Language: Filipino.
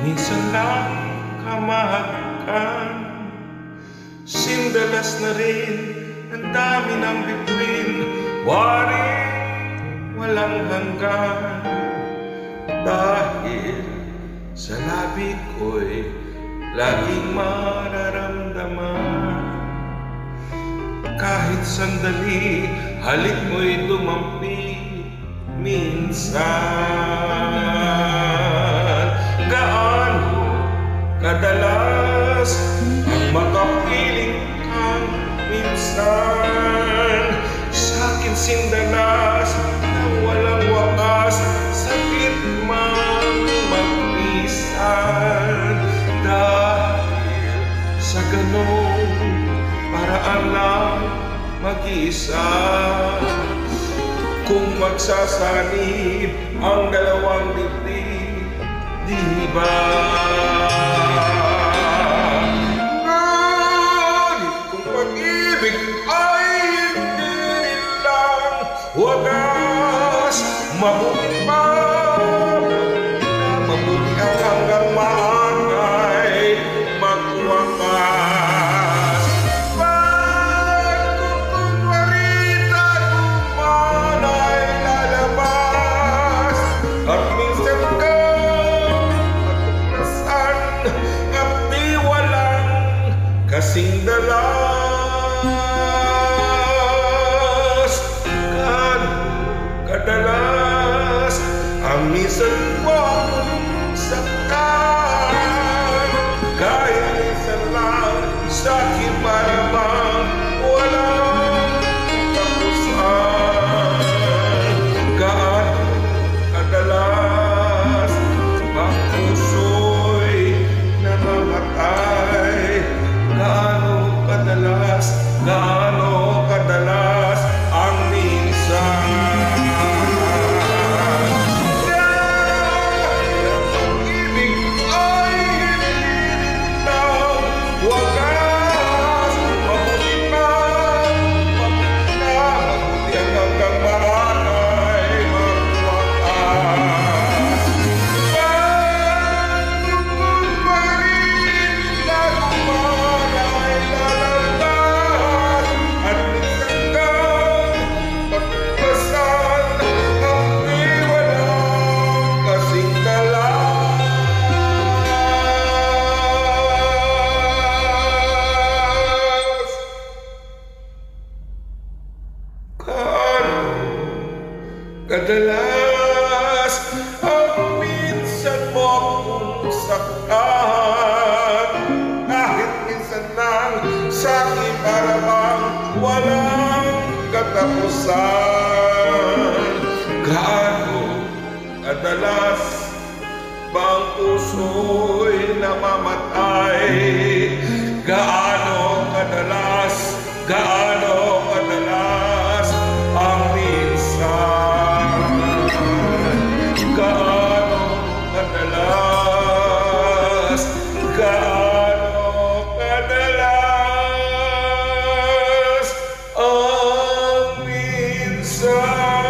minsan lang kamahagan. Sindalas na rin, ang dami ng bituin, waring walang hanggan. Dahil sa labi ko'y laging mararamdaman, kahit sandali, halik mo'y dumampi minsan. Gaano kadalas ang makapiling kang minsan, sa'kin sindalas na walang wakas, sakit mang magpisan. Dahil sa ganong paraan lang mag-isa, kung magsasanib ang dalawang dibdib, di ba? Ngunit kung pag-ibig ay hindi rin lang wagas, mabuti pa, mabuti ang hanggang maangay magwakas. Pagkukunwari taguman ay lalabas, at minsan ka matuklasan at di walang kasing dalas. Gaano kadalas ang minsan mo saktan, kahit minsan lang sa'kin para bang walang tapusan. Gaano kadalas ang puso'y namamatay, gaano kadalas ang minsan. Kadalas ang minsan mo akong saktan, kahit minsan lang sa'kin para bang walang katapusan. Gaano kadalas bang puso'y namamatay, gaano kadalas ang minsan. Gaano kadalas ang minsan.